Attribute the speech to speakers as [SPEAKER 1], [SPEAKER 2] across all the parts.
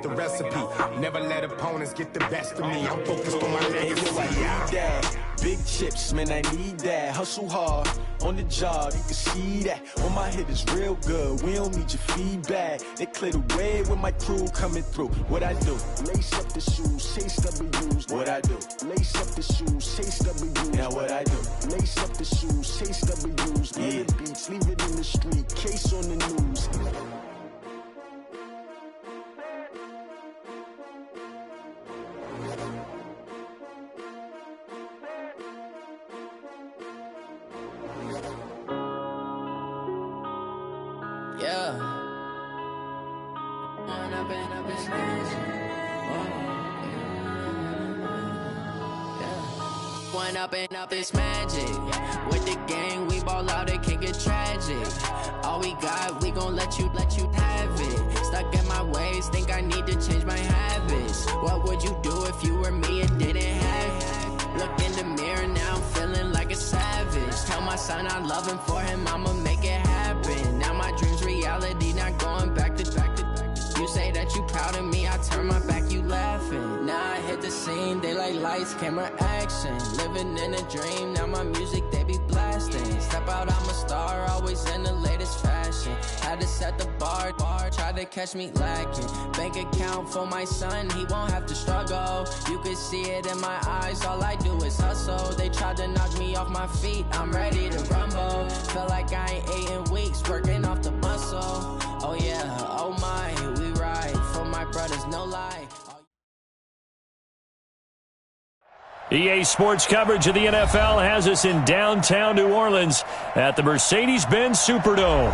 [SPEAKER 1] The recipe, never let opponents get the best of me. I'm focused on my legacy.
[SPEAKER 2] I need that. Big chips, man, I need that. Hustle hard on the job, you can see that. When my hit is real good, we don't need your feedback. They clear the way with my crew coming through. What I do? Lace up the shoes, chase W's. What I do? Lace up the shoes, chase W's. Now what I do? Lace up the shoes, chase W's. Yeah. The beats, leave it in the street, case on the news.
[SPEAKER 3] Up this magic with the gang, we ball out, it can get tragic. All we got, we gon' let you have it. Stuck in my ways, think I need to change my habits. What would you do if you were me and didn't have it? Look in the mirror, now I'm feeling like a savage. Tell my son I love him, for him I'ma make it happen. Now my dream's reality, not going back to. You say that you proud of me, I turn my back, you laughing. Now I hit the scene, they like lights, camera, action. Living in a dream, now my music, they be blasting. Step out, I'm a star, always in the latest fashion. Had to set the bar, try to catch me lacking. Bank account for my son, he won't have to struggle. You can see it in my eyes, all I do is hustle. They tried to knock me off my feet, I'm ready to rumble. Feel like I ain't ate in weeks, working off the muscle. Oh yeah, oh my, we ride for my brothers, no lie.
[SPEAKER 4] EA Sports coverage of the NFL has us in downtown New Orleans at the Mercedes-Benz Superdome.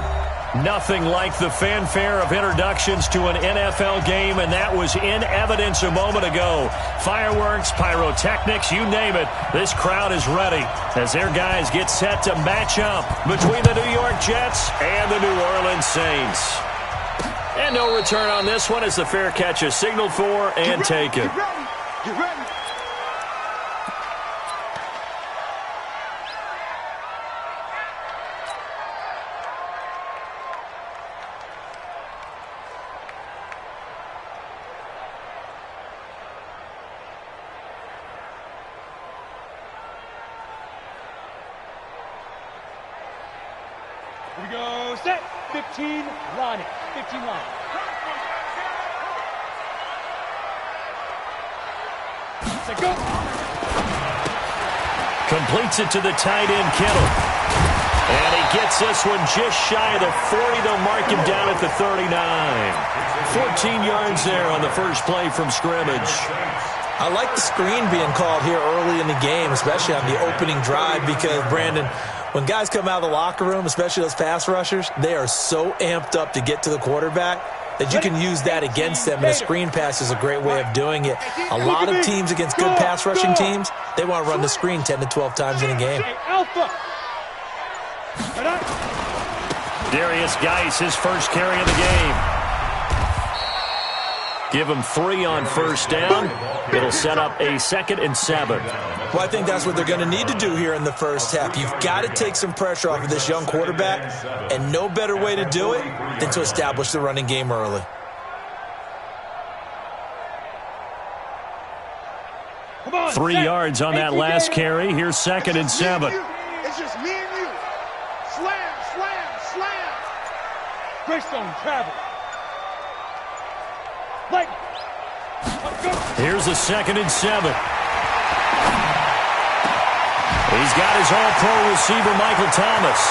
[SPEAKER 4] Nothing like the fanfare of introductions to an NFL game, and that was in evidence a moment ago. Fireworks, pyrotechnics, you name it. This crowd is ready as their guys get set to match up between the New York Jets and the New Orleans Saints. And no return on this one as the fair catch is signaled for and taken.
[SPEAKER 1] Get ready.
[SPEAKER 5] Here we go, set, 15, line it, 15 line. Set, go.
[SPEAKER 4] Completes it to the tight end, Kittle. And he gets this one just shy of the 40. They'll mark him down at the 39. 14 yards there on the first play from scrimmage.
[SPEAKER 6] I like the screen being called here early in the game, especially on the opening drive, because, Brandon, when guys come out of the locker room, especially those pass rushers, they are so amped up to get to the quarterback that you can use that against them, and a screen pass is a great way of doing it. A lot of teams against good pass rushing teams, they want to run the screen 10 to 12 times in a game.
[SPEAKER 4] Darius Geis, his first carry of the game. Give him 3 on first down. It'll set up a 2nd and 7.
[SPEAKER 6] Well, I think that's what they're going to need to do here in the first half. You've got to take some pressure off of this young quarterback, and no better way to do it than to establish the running game early.
[SPEAKER 5] Come on,
[SPEAKER 4] 3 yards on that last carry. Here's 2nd and 7.
[SPEAKER 1] It's just me and you. Slam, slam, slam.
[SPEAKER 5] Greystone travel. Like.
[SPEAKER 4] Here's a 2nd and 7. He's got his all-pro receiver, Michael Thomas.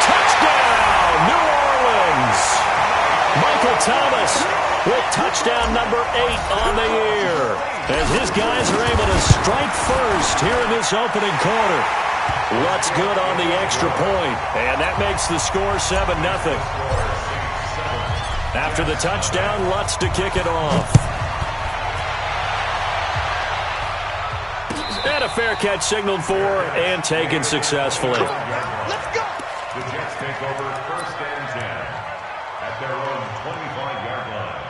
[SPEAKER 4] Touchdown, New Orleans! Michael Thomas with touchdown number 8 on the year, as his guys are able to strike first here in this opening quarter. Lutz good on the extra point, and that makes the score 7-0. After the touchdown, Lutz to kick it off. And a fair catch signaled for and taken successfully.
[SPEAKER 1] Let's go.
[SPEAKER 7] The Jets take over 1st and 10 at their own 25-yard line.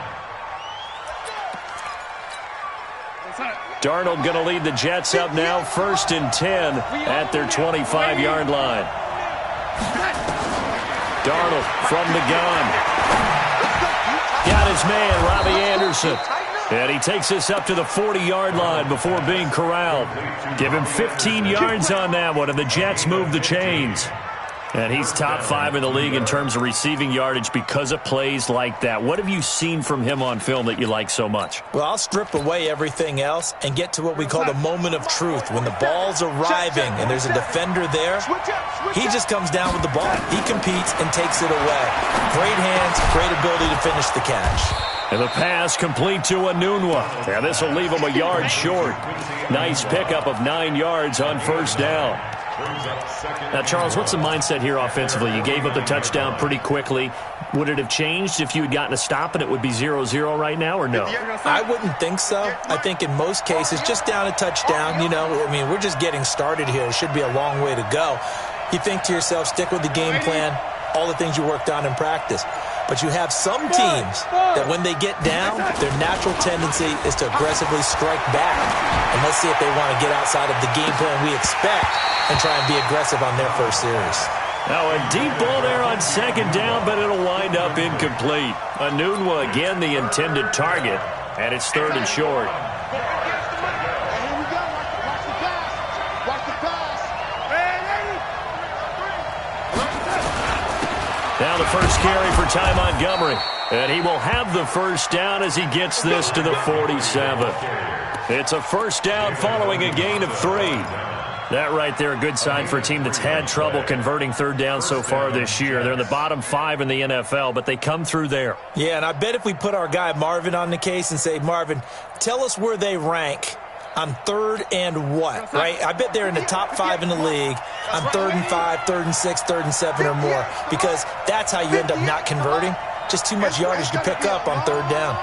[SPEAKER 4] Darnold going to lead the Jets up now, 1st and 10 at their 25-yard line. Darnold from the gun. Got his man, Robbie Anderson. And he takes us up to the 40-yard line before being corralled. Give him 15 yards on that one, and the Jets move the chains. And he's top 5 in the league in terms of receiving yardage because of plays like that. What have you seen from him on film that you like so much?
[SPEAKER 6] Well, I'll strip away everything else and get to what we call the moment of truth. When the ball's arriving and there's a defender there, he just comes down with the ball. He competes and takes it away. Great hands, great ability to finish the catch.
[SPEAKER 4] And the pass complete to Anunwa. And this will leave him a yard short. Nice pickup of 9 yards on first down. Now, Charles, what's the mindset here offensively? You gave up the touchdown pretty quickly. Would it have changed if you had gotten a stop and it would be 0-0 right now, or no?
[SPEAKER 6] I wouldn't think so. I think in most cases, just down a touchdown, we're just getting started here. It should be a long way to go. You think to yourself, stick with the game plan, all the things you worked on in practice. But you have some teams that when they get down, their natural tendency is to aggressively strike back. And let's see if they want to get outside of the game plan we expect and try and be aggressive on their first series.
[SPEAKER 4] Now a deep ball there on second down, but it'll wind up incomplete. Anunwa again the intended target, and it's third and short. Now the first carry for Ty Montgomery. And he will have the first down as he gets this to the 47. It's a first down following a gain of 3. That right there, a good sign for a team that's had trouble converting third down so far this year. They're in the bottom 5 in the NFL, but they come through there.
[SPEAKER 6] Yeah, and I bet if we put our guy Marvin on the case and say, Marvin, tell us where they rank on third and what, right? I bet they're in the top 5 in the league on 3rd and 5, 3rd and 6, 3rd and 7 or more, because that's how you end up not converting. Just too much yardage to pick up on third down.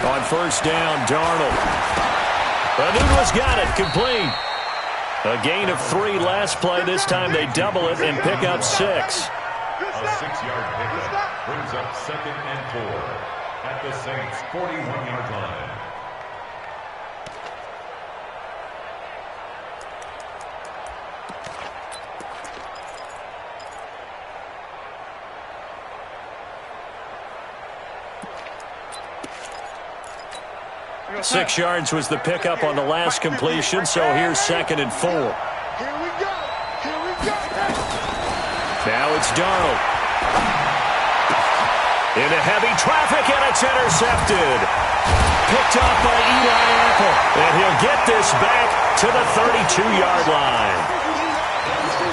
[SPEAKER 4] On first down, Darnold. Anunwa's got it, complete. A gain of 3 last play. This time they double it and pick up 6.
[SPEAKER 7] A 6-yard pickup brings up 2nd and 4 at the Saints' 41-yard line.
[SPEAKER 4] Six yards was the pickup on the last completion, so here's 2nd and 4.
[SPEAKER 8] Here we go.
[SPEAKER 4] Now it's Darnold. Into heavy traffic, and it's intercepted. Picked off by Eli Apple, and he'll get this back to the 32-yard line.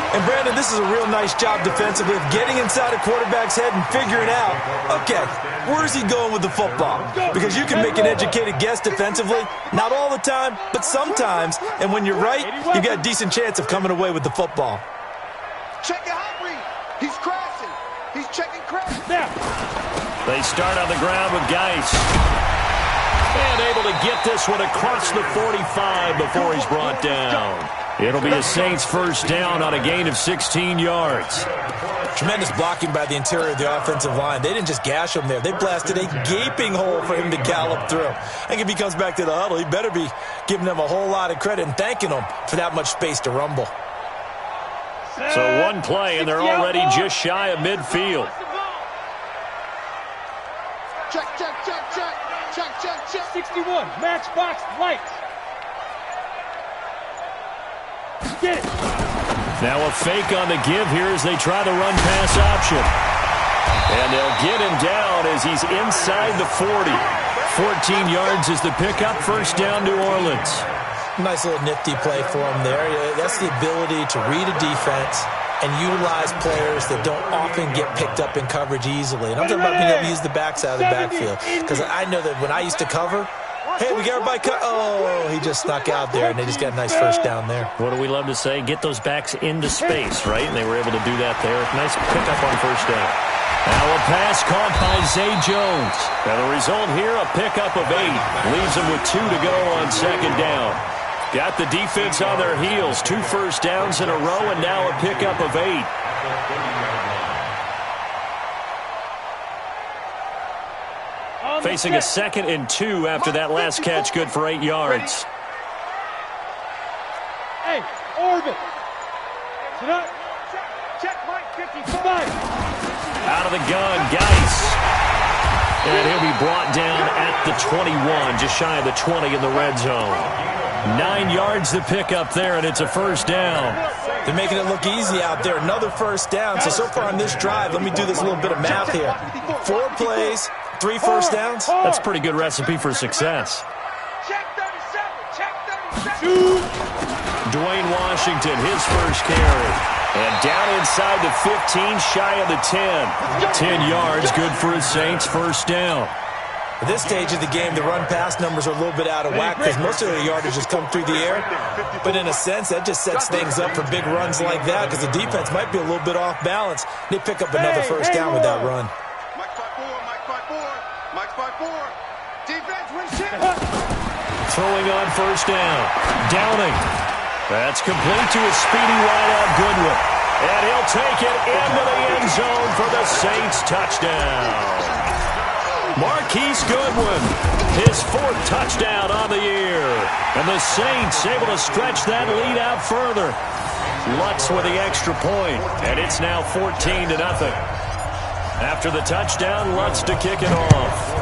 [SPEAKER 6] And, Brandon, this is a real nice job defensively of getting inside a quarterback's head and figuring out, okay, where's he going with the football? Because you can make an educated guess defensively, not all the time, but sometimes. And when you're right, you got a decent chance of coming away with the football.
[SPEAKER 8] Check it out, Reed. He's crashing. He's checking crash.
[SPEAKER 4] They start on the ground with Geis. And able to get this one across the 45 before he's brought down. It'll be a Saints first down on a gain of 16 yards.
[SPEAKER 6] Tremendous blocking by the interior of the offensive line. They didn't just gash him there. They blasted a gaping hole for him to gallop through. I think if he comes back to the huddle, he better be giving them a whole lot of credit and thanking them for that much space to rumble.
[SPEAKER 4] So one play, and they're already just shy of midfield.
[SPEAKER 8] Check.
[SPEAKER 5] 61, matchbox lights. Get it.
[SPEAKER 4] Now a fake on the give here as they try the run pass option. And they'll get him down as he's inside the 40. 14 yards is the pickup, first down New Orleans.
[SPEAKER 6] Nice little nifty play for him there. That's the ability to read a defense and utilize players that don't often get picked up in coverage easily. And I'm talking about being able to use the backside of the backfield. Because I know that when I used to cover, hey, we got everybody cut. Oh, he just snuck out there, and they just got a nice first down there.
[SPEAKER 4] What do we love to say? Get those backs into space, right? And they were able to do that there. Nice pickup on first down. Now a pass caught by Zay Jones. Now the result here, a pickup of 8. Leaves them with 2 to go on second down. Got the defense on their heels. 2 first downs in a row, and now a pickup of 8. Facing a 2nd and 2 after that last catch, good for 8 yards.
[SPEAKER 5] Hey, orbit. Sit up. Check, Mike, 55.
[SPEAKER 4] Out of the gun, Geis. And he'll be brought down at the 21, just shy of the 20 in the red zone. 9 yards to pick up there, and it's a first down.
[SPEAKER 6] They're making it look easy out there. Another first down. So far on this drive, let me do this little bit of math here. 4 plays, 3 first downs.
[SPEAKER 4] That's a pretty good recipe for success.
[SPEAKER 8] Check 37. Check 37.
[SPEAKER 4] Dwayne Washington, his first carry. And down inside the 15, shy of the 10. 10 yards, good for his Saints, first down.
[SPEAKER 6] At this stage of the game, the run-pass numbers are a little bit out of whack because most of their yardage has come through the air. But in a sense, that just sets things up for big runs like that because the defense might be a little bit off balance. They pick up another first down with that run.
[SPEAKER 8] Mike 5-4. Mike 5-4. Defense wins shit.
[SPEAKER 4] Throwing on first down. Downing. That's complete to a speedy wideout Goodwin. And he'll take it into the end zone for the Saints touchdown. Marquise Goodwin, his 4th touchdown on the year. And the Saints able to stretch that lead out further. Lutz with the extra point, and it's now 14-0. After the touchdown, Lutz to kick it off.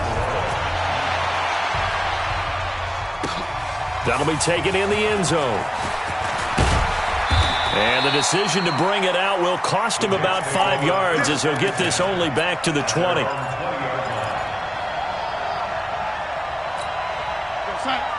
[SPEAKER 4] That'll be taken in the end zone. And the decision to bring it out will cost him about 5 yards as he'll get this only back to the 20.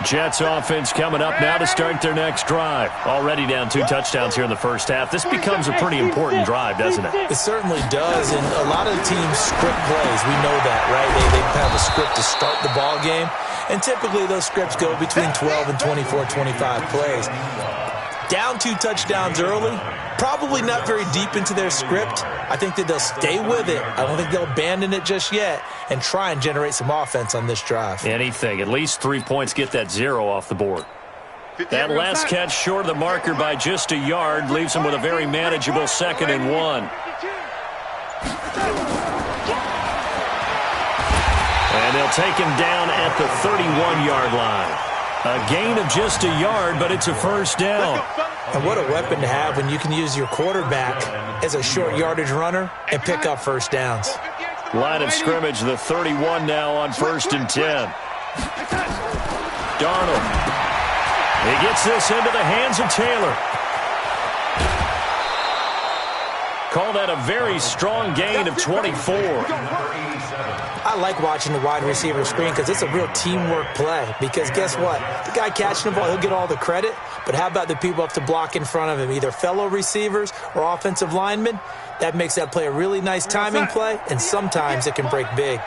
[SPEAKER 4] Jets offense coming up now to start their next drive. Already down 2 touchdowns here in the first half. This becomes a pretty important drive, doesn't it?
[SPEAKER 6] It certainly does, and a lot of the teams script plays. We know that, right? They have a script to start the ball game, and typically those scripts go between 12 and 24, 25 plays. Down 2 touchdowns early, probably not very deep into their script. I think that they'll stay with it. I don't think they'll abandon it just yet and try and generate some offense on this drive.
[SPEAKER 4] Anything. At least 3 points, get that 0 off the board. That last catch short of the marker by just a yard leaves him with a very manageable 2nd and 1. And they'll take him down at the 31-yard line. A gain of just a yard, but it's a first down.
[SPEAKER 6] And what a weapon to have when you can use your quarterback as a short yardage runner and pick up first downs.
[SPEAKER 4] Line of scrimmage, the 31 now on 1st and 10. Darnold. He gets this into the hands of Taylor. Call that a very strong gain of 24.
[SPEAKER 6] I like watching the wide receiver screen because it's a real teamwork play. Because guess what? The guy catching the ball, he'll get all the credit. But how about the people up to block in front of him, either fellow receivers or offensive linemen? That makes that play a really nice timing play, and sometimes it can break big.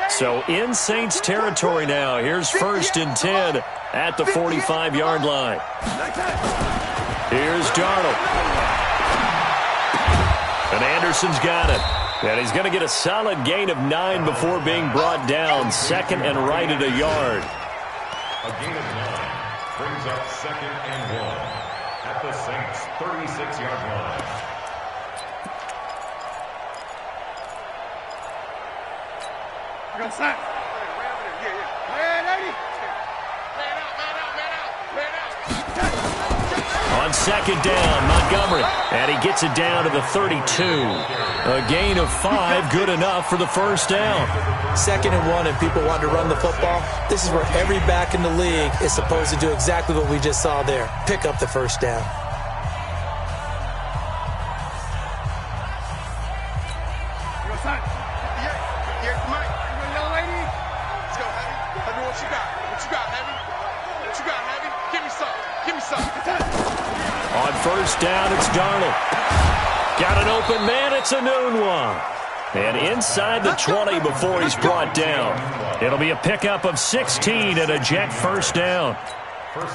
[SPEAKER 4] So in Saints territory now. Here's 1st and 10 at the 45-yard line. Here's Darnold. And Anderson's got it. And he's going to get a solid gain of 9 before being brought down. 2nd and right at a yard.
[SPEAKER 7] A gain of 9 brings up 2nd and 1 at the Saints' 36-yard line.
[SPEAKER 8] I got sacked.
[SPEAKER 4] On 2nd down, Montgomery. And he gets it down to the 32. A gain of 5, good enough for the first down.
[SPEAKER 6] 2nd and 1, and people want to run the football. This is where every back in the league is supposed to do exactly what we just saw there. Pick up the first down.
[SPEAKER 4] On 1st down, it's Darnold. Got an open man, it's a noon one. And inside the 20 before he's brought down. It'll be a pickup of 16 and a Jet first down.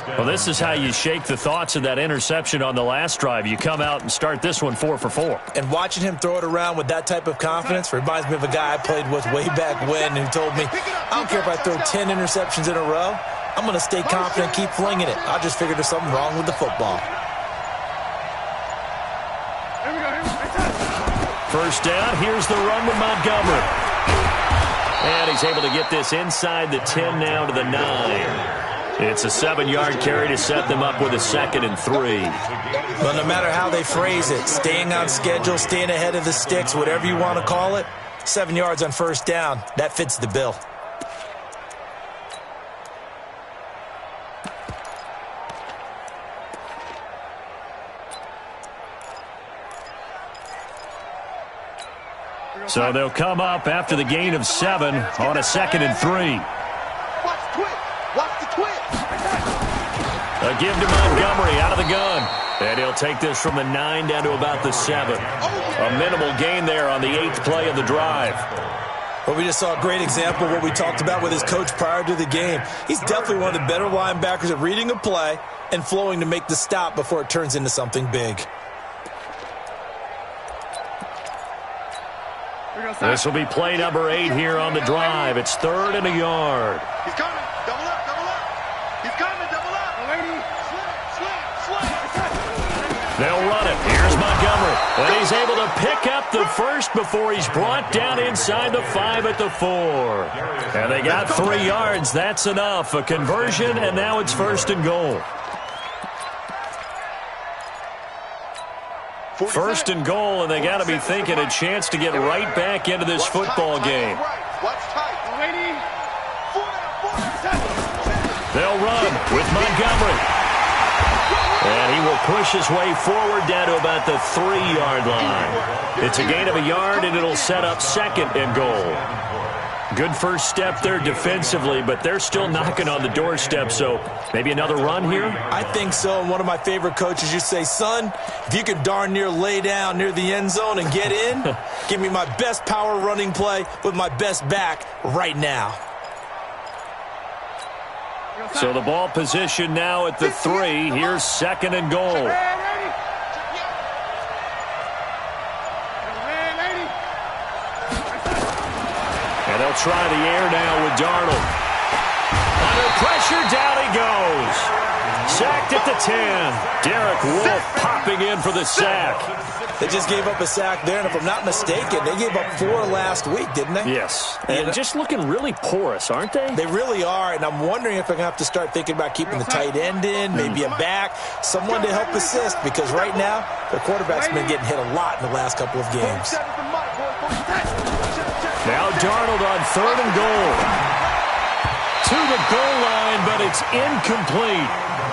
[SPEAKER 4] Well, this is how you shake the thoughts of that interception on the last drive. You come out and start this one 4 for 4.
[SPEAKER 6] And watching him throw it around with that type of confidence reminds me of a guy I played with way back when who told me, I don't care if I throw 10 interceptions in a row. I'm going to stay confident and keep flinging it. I just figured there's something wrong with the football.
[SPEAKER 4] First down, here's the run with Montgomery. And he's able to get this inside the 10 now to the 9. It's a 7-yard carry to set them up with a 2nd and 3.
[SPEAKER 6] Well, no matter how they phrase it, staying on schedule, staying ahead of the sticks, whatever you want to call it, 7 yards on first down, that fits the bill.
[SPEAKER 4] So they'll come up after the gain of 7 on a 2nd and 3.
[SPEAKER 8] Watch the twist. Watch the twist.
[SPEAKER 4] A give to Montgomery out of the gun. And he'll take this from the 9 down to about the 7. A minimal gain there on the 8th play of the drive.
[SPEAKER 6] Well, we just saw a great example of what we talked about with his coach prior to the game. He's definitely one of the better linebackers at reading a play and flowing to make the stop before it turns into something big.
[SPEAKER 4] This will be play number 8 here on the drive. It's 3rd and a yard.
[SPEAKER 8] He's coming. Double up. Double up. He's coming. Double up. Slant.
[SPEAKER 4] They'll run it. Here's Montgomery. And he's able to pick up the first before he's brought down inside the 5 at the 4. And they got 3 yards. That's enough. A conversion, and now it's 1st and goal. 1st and goal, and they got to be thinking a chance to get right back into this football game. They'll run with Montgomery. And he will push his way forward down to about the 3-yard line. It's a gain of a yard, and it'll set up 2nd and goal. Good first step there defensively, but they're still knocking on the doorstep, so maybe another run here?
[SPEAKER 6] I think so. And one of my favorite coaches used to say, son, if you could darn near lay down near the end zone and get in, give me my best power running play with my best back right now.
[SPEAKER 4] So the ball position now at the 3. Here's 2nd and goal. And they'll try the air now with Darnold. Under pressure, down he goes. Sacked at the 10. Derek Wolfe popping in for the sack.
[SPEAKER 6] They just gave up a sack there, and if I'm not mistaken, they gave up 4 last week, didn't they?
[SPEAKER 4] Yes. And just looking really porous, aren't they?
[SPEAKER 6] They really are, and I'm wondering if they're going to have to start thinking about keeping the tight end in, maybe a back, someone to help assist, because right now, their quarterback's been getting hit a lot in the last couple of games.
[SPEAKER 4] Now Darnold on 3rd and goal. To the goal line, but it's incomplete.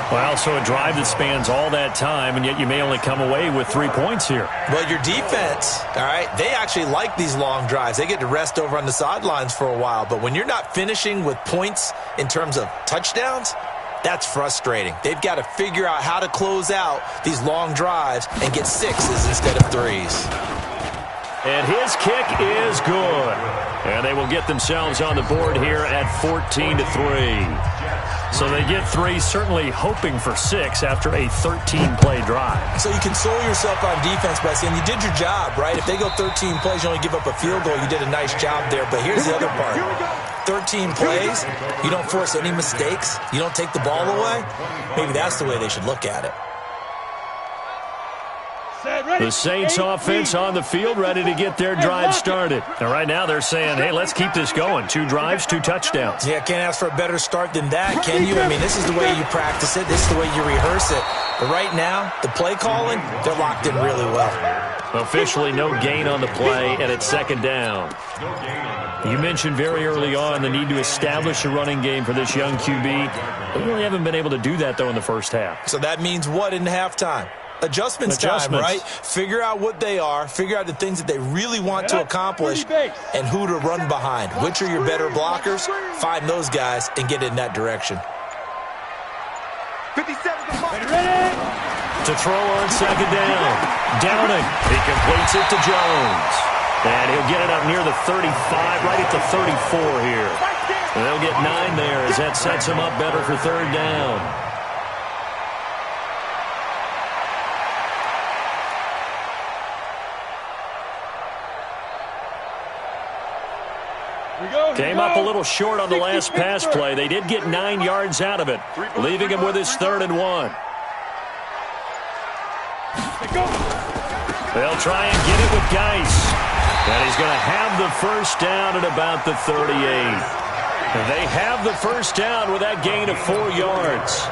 [SPEAKER 4] Well, so a drive that spans all that time, and yet you may only come away with 3 points here.
[SPEAKER 6] Well, your defense, all right, they actually like these long drives. They get to rest over on the sidelines for a while. But when you're not finishing with points in terms of touchdowns, that's frustrating. They've got to figure out how to close out these long drives and get 6s instead of 3s.
[SPEAKER 4] And his kick is good. And they will get themselves on the board here at 14-3. So they get 3, certainly hoping for 6 after a 13-play drive.
[SPEAKER 6] So you console yourself on defense by saying you did your job, right? If they go 13 plays, you only give up a field goal, you did a nice job there. But here's the other part. 13 plays, you don't force any mistakes, you don't take the ball away. Maybe that's the way they should look at it.
[SPEAKER 4] The Saints offense on the field, ready to get their drive started. And right now they're saying, hey, let's keep this going. 2 drives, 2 touchdowns.
[SPEAKER 6] Yeah, can't ask for a better start than that, can you? I mean, this is the way you practice it. This is the way you rehearse it. But right now, the play calling, they're locked in really well.
[SPEAKER 4] Officially no gain on the play, and it's 2nd down. You mentioned very early on the need to establish a running game for this young QB. They really haven't been able to do that, though, in the first half.
[SPEAKER 6] So that means what in halftime? Adjustments time, right? Figure out what they are, figure out the things that they really want to accomplish, and who to run behind. Which are your better blockers? Find those guys and get in that direction.
[SPEAKER 8] 57
[SPEAKER 4] to throw on 2nd down. Downing. He completes it to Jones. And he'll get it up near the 35, right at the 34 here. And they'll get 9 there as that sets him up better for 3rd down. Came up a little short on the last pass play. They did get 9 yards out of it, leaving him with his 3rd and 1. They'll try and get it with Geis. And he's going to have the first down at about the 38. They have the first down with that gain of 4 yards.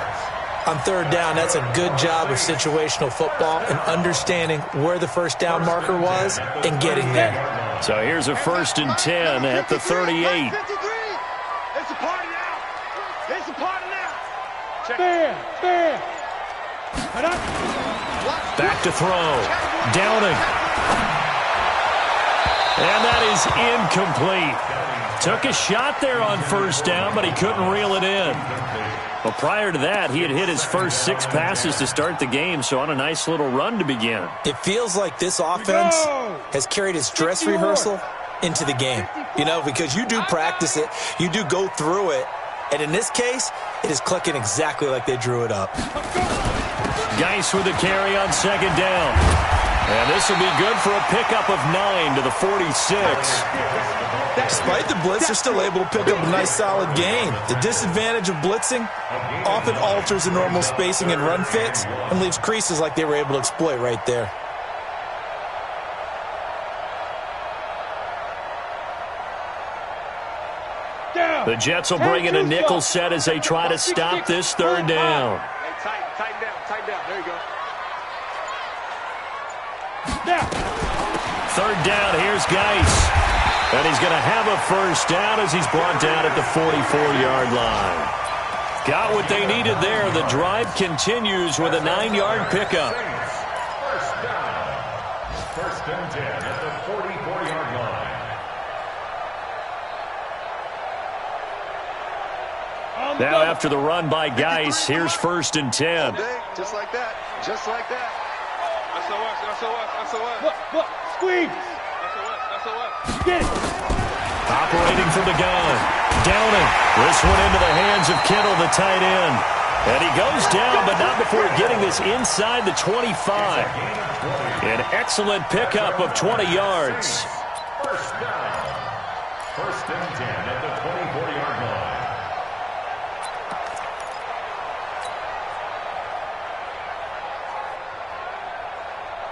[SPEAKER 6] On third down, that's a good job of situational football and understanding where the first down marker was and getting there.
[SPEAKER 4] So here's a 1st and 10 at the 38.
[SPEAKER 8] It's a party now. It's a party now.
[SPEAKER 5] Bam, bam.
[SPEAKER 4] Back to throw. Downing. And that is incomplete. Took a shot there on first down, but he couldn't reel it in. Well, prior to that, he had hit his first 6 passes to start the game, so on a nice little run to begin.
[SPEAKER 6] It feels like this offense has carried its dress rehearsal into the game. You know, because you do practice it, you do go through it, and in this case, it is clicking exactly like they drew it up.
[SPEAKER 4] Geis with the carry on 2nd down. And this will be good for a pickup of 9 to the 46.
[SPEAKER 6] Despite the blitz, they're still able to pick up a nice solid gain. The disadvantage of blitzing often alters the normal spacing and run fits and leaves creases like they were able to exploit right there.
[SPEAKER 4] The Jets will bring in a nickel set as they try to stop this 3rd down.
[SPEAKER 8] Tighten down. There you go.
[SPEAKER 4] 3rd down, here's Geis. And he's going to have a first down as he's brought down at the 44-yard line. Got what they needed there. The drive continues with a 9-yard pickup.
[SPEAKER 7] First and 10 at the 44-yard line.
[SPEAKER 4] Now after the run by Geis, here's 1st and 10.
[SPEAKER 8] Just like that. Just like that. SOS.
[SPEAKER 5] Look, squeeze. SOS. Get it.
[SPEAKER 4] Operating from the gun. Downing. This one into the hands of Kittle, the tight end. And he goes down, but not before getting this inside the 25. An excellent pickup of 20 yards.
[SPEAKER 7] First down. 1st and 10 at the 24-yard line.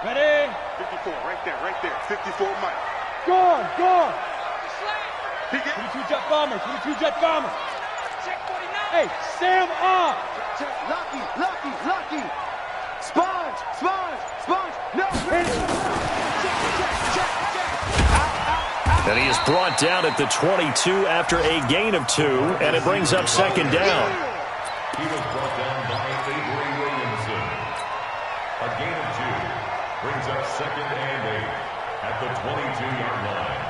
[SPEAKER 5] Ready?
[SPEAKER 8] 54, right there. 54, Mike.
[SPEAKER 5] Gone.
[SPEAKER 8] He get
[SPEAKER 5] 22 Jet Bombers. Hey, Sam up.
[SPEAKER 8] Lucky. Sponge. No.
[SPEAKER 4] And he is brought down at the 22 after a gain of 2, and it brings up 2nd down.
[SPEAKER 7] He was brought down by Avery Williamson. A gain of 2 brings up 2nd and 8 at the 22-yard line.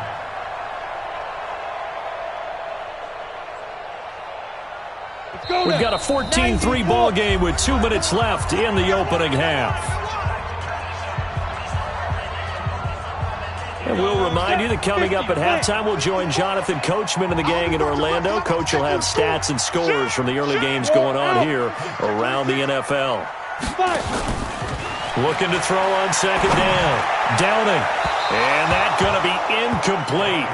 [SPEAKER 4] We've got a 14-3 ball game with 2 minutes left in the opening half. And we'll remind you that coming up at halftime, we'll join Jonathan Coachman and the gang in Orlando. Coach will have stats and scores from the early games going on here around the NFL. Looking to throw on 2nd down. Downing. And that's going to be incomplete.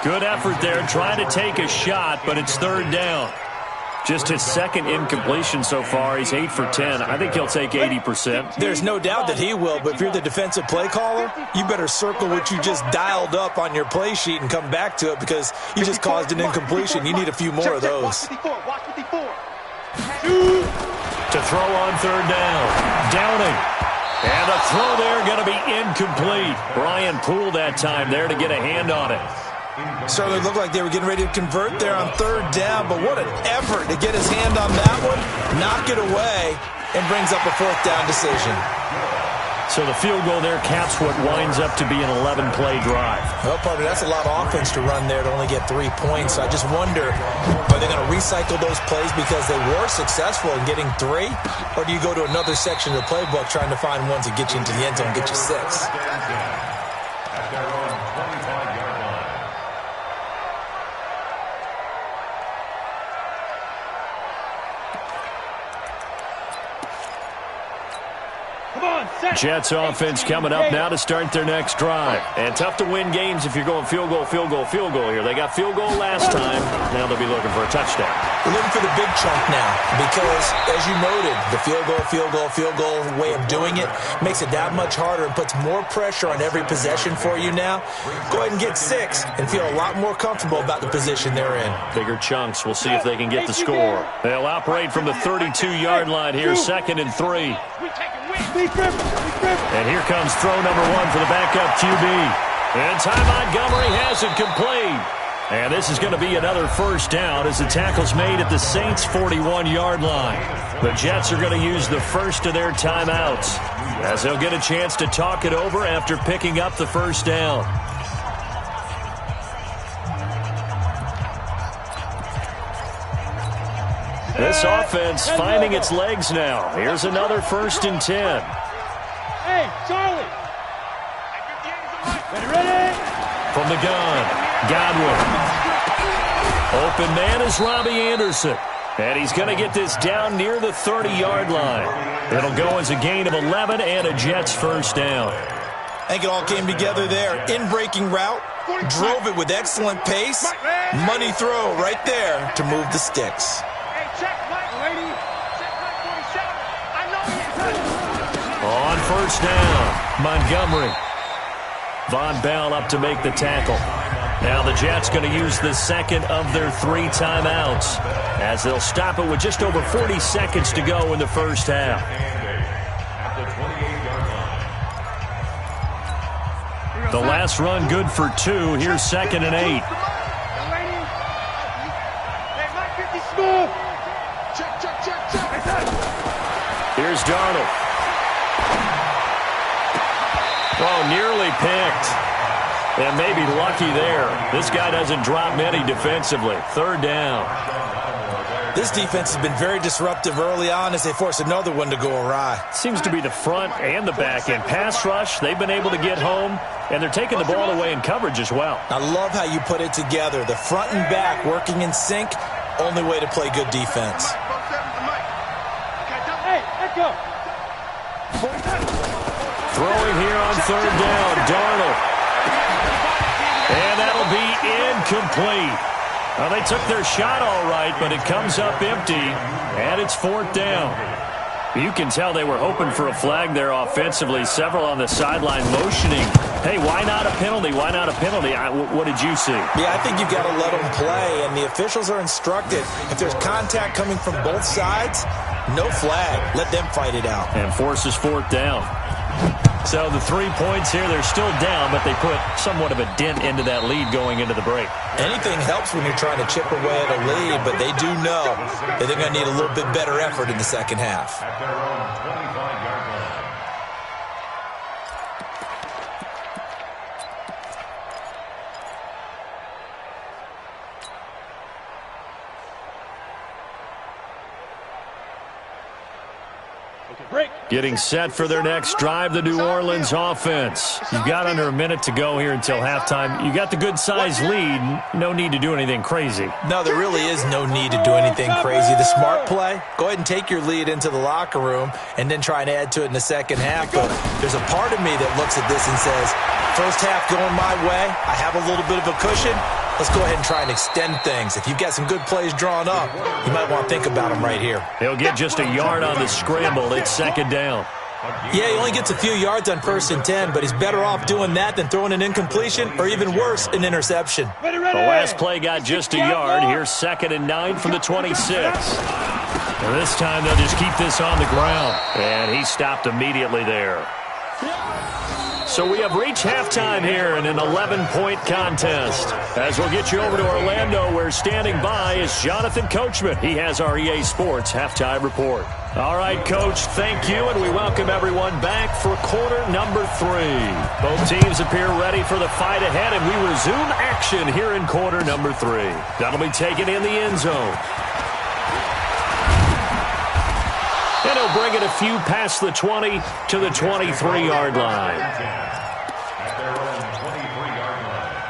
[SPEAKER 4] Good effort there, trying to take a shot, but it's 3rd down. Just his 2nd incompletion so far. He's 8 for 10. I think he'll take 80%.
[SPEAKER 6] There's no doubt that he will, but if you're the defensive play caller, you better circle what you just dialed up on your play sheet and come back to it because you just caused an incompletion. You need a few more of those.
[SPEAKER 8] Watch 54.
[SPEAKER 4] To throw on 3rd down. Downing. And the throw there going to be incomplete. Brian Poole that time there to get a hand on it.
[SPEAKER 6] Certainly looked like they were getting ready to convert there on 3rd down, but what an effort to get his hand on that one, knock it away, and brings up a 4th down decision.
[SPEAKER 4] So the field goal there caps what winds up to be an 11-play drive.
[SPEAKER 6] Well, partner, that's a lot of offense to run there to only get 3 points. So I just wonder, are they going to recycle those plays because they were successful in getting 3? Or do you go to another section of the playbook trying to find ones that get you into the end zone and get you 6?
[SPEAKER 7] At their own 25-yard line.
[SPEAKER 4] Jets offense coming up now to start their next drive. And tough to win games if you're going field goal here. They got field goal last time. Now they'll be looking for a touchdown.
[SPEAKER 6] We're looking for the big chunk now because, as you noted, the field goal way of doing it makes it that much harder and puts more pressure on every possession for you now. Go ahead and get 6 and feel a lot more comfortable about the position they're in.
[SPEAKER 4] Bigger chunks. We'll see if they can get the score. They'll operate from the 32-yard line here, 2nd and 3. And here comes throw number 1 for the backup QB. And Ty Montgomery has it complete. And this is going to be another first down as the tackle's made at the Saints' 41-yard line. The Jets are going to use the first of their timeouts as they'll get a chance to talk it over after picking up the first down. This offense finding its legs now. Here's another 1st and 10.
[SPEAKER 5] Hey, Charlie. Ready?
[SPEAKER 4] From the gun, Godwin. Open man is Robbie Anderson. And he's going to get this down near the 30-yard line. It'll go as a gain of 11 and a Jets first down.
[SPEAKER 6] I think it all came together there. In-breaking route, drove it with excellent pace. Money throw right there to move the sticks.
[SPEAKER 4] On first down, Montgomery. Von Bell up to make the tackle. Now the Jets going to use the second of their 3 timeouts as they'll stop it with just over 40 seconds to go in the first half. The last run good for 2. Here's 2nd and 8. Here's Darnold. Oh, nearly picked. And maybe lucky there. This guy doesn't drop many defensively. 3rd down.
[SPEAKER 6] This defense has been very disruptive early on as they force another one to go awry.
[SPEAKER 4] Seems to be the front and the back end. Pass rush, they've been able to get home, and they're taking the ball away in coverage as well.
[SPEAKER 6] I love how you put it together. The front and back working in sync, only way to play good defense.
[SPEAKER 5] Hey, let's go.
[SPEAKER 4] Throwing here on 3rd down, Darnold. And that'll be incomplete. Well, they took their shot all right, but it comes up empty, and it's 4th down. You can tell they were hoping for a flag there offensively. Several on the sideline motioning. Hey, why not a penalty? Why not a penalty? What did you see?
[SPEAKER 6] Yeah, I think you've got to let them play, and the officials are instructed. If there's contact coming from both sides, no flag. Let them fight it out.
[SPEAKER 4] And forces 4th down. So the 3 points here, they're still down, but they put somewhat of a dent into that lead going into the break.
[SPEAKER 6] Anything helps when you're trying to chip away at a lead, but they do know that they're going to need a little bit better effort in the second half.
[SPEAKER 7] At their own 25-yard line.
[SPEAKER 4] Getting set for their next drive, the New Orleans offense. You've got under a minute to go here until halftime. You got the good-sized lead. No need to do anything crazy.
[SPEAKER 6] No, there really is no need to do anything crazy. The smart play, go ahead and take your lead into the locker room and then try and add to it in the second half. But there's a part of me that looks at this and says, first half going my way, I have a little bit of a cushion. Let's go ahead and try and extend things. If you've got some good plays drawn up, you might want to think about them right here.
[SPEAKER 4] He'll get just a yard on the scramble. It's 2nd down.
[SPEAKER 6] Yeah, he only gets a few yards on 1st and 10, but he's better off doing that than throwing an incompletion or even worse, an interception.
[SPEAKER 4] The last play got just a yard. Here's 2nd and 9 from the 26. And this time they'll just keep this on the ground. And he stopped immediately there. So we have reached halftime here in an 11-point contest. As we'll get you over to Orlando, where standing by is Jonathan Coachman. He has our EA Sports halftime report. All right, Coach, thank you, and we welcome everyone back for quarter number 3. Both teams appear ready for the fight ahead, and we resume action here in quarter number 3. That'll be taken in the end zone. And he'll bring it a few past the 20 to the 23-yard line.
[SPEAKER 7] At their own 23-yard line.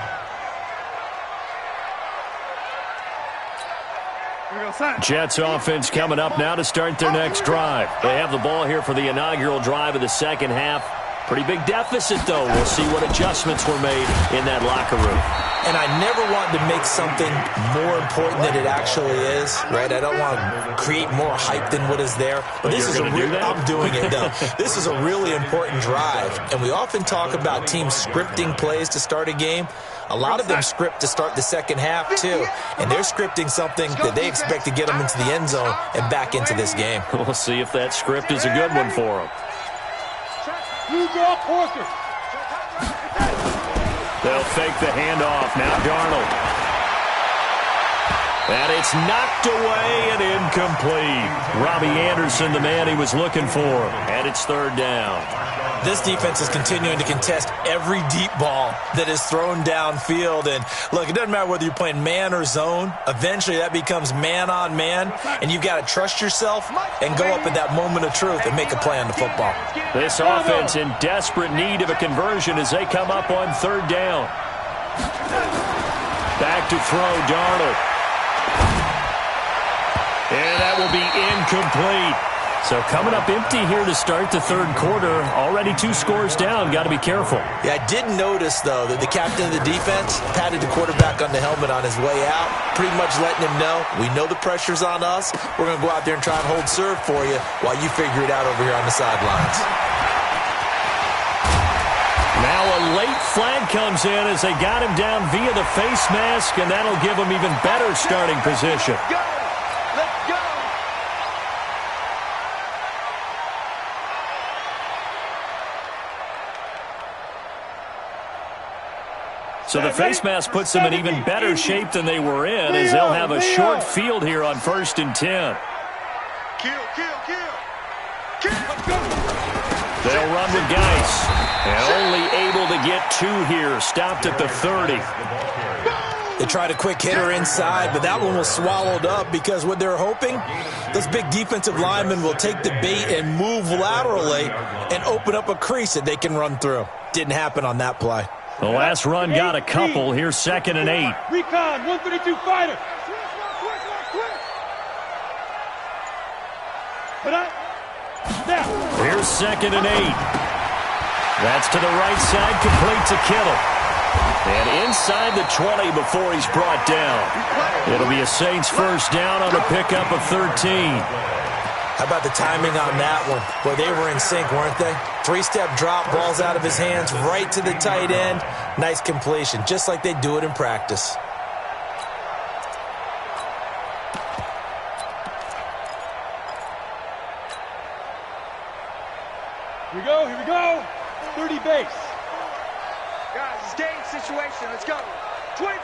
[SPEAKER 4] Jets offense coming up now to start their next drive. They have the ball here for the inaugural drive of the second half. Pretty big deficit, though. We'll see what adjustments were made in that locker room.
[SPEAKER 6] And I never want to make something more important than it actually is, right? I don't want to create more hype than what is there. But this is I'm doing it, though. This is a really important drive. And we often talk about teams scripting plays to start a game. A lot of them script to start the second half, too. And they're scripting something that they expect to get them into the end zone and back into this game.
[SPEAKER 4] We'll see if that script is a good one for them. They'll fake the handoff. Now Darnold. And it's knocked away and incomplete. Robbie Anderson, the man he was looking for. And it's third down.
[SPEAKER 6] This defense is continuing to contest every deep ball that is thrown downfield. And, look, it doesn't matter whether you're playing man or zone. Eventually that becomes man-on-man, and you've got to trust yourself and go up at that moment of truth and make a play on the football.
[SPEAKER 4] This offense in desperate need of a conversion as they come up on third down. Back to throw, Darnold. And that will be incomplete. So coming up empty here to start the third quarter. Already 2 scores down. Got to be careful.
[SPEAKER 6] Yeah, I did notice, though, that the captain of the defense patted the quarterback on the helmet on his way out, pretty much letting him know, we know the pressure's on us. We're going to go out there and try and hold serve for you while you figure it out over here on the sidelines.
[SPEAKER 4] Now a late flag comes in as they got him down via the face mask, and that'll give him even better starting position. So the face mask puts them in even better shape than they were in, as they'll have a short field here on 1st and 10. They'll run with Geis. And only able to get 2 here. Stopped at the 30.
[SPEAKER 6] They tried a quick hitter inside, but that one was swallowed up because what they're hoping, those big defensive linemen will take the bait and move laterally and open up a crease that they can run through. Didn't happen on that play.
[SPEAKER 4] The last run got a couple. Here's 2nd and 8.
[SPEAKER 5] Recon, 132 fighter.
[SPEAKER 4] Here's 2nd and 8. That's to the right side, complete to Kittle. And inside the 20 before he's brought down. It'll be a Saints first down on a pickup of 13.
[SPEAKER 6] How about the timing on that one? Boy, they were in sync, weren't they? 3-step drop, balls out of his hands, right to the tight end. Nice completion, just like they do it in practice.
[SPEAKER 5] Here we go. 30 base.
[SPEAKER 8] Guys, it's game situation. Let's go. 25,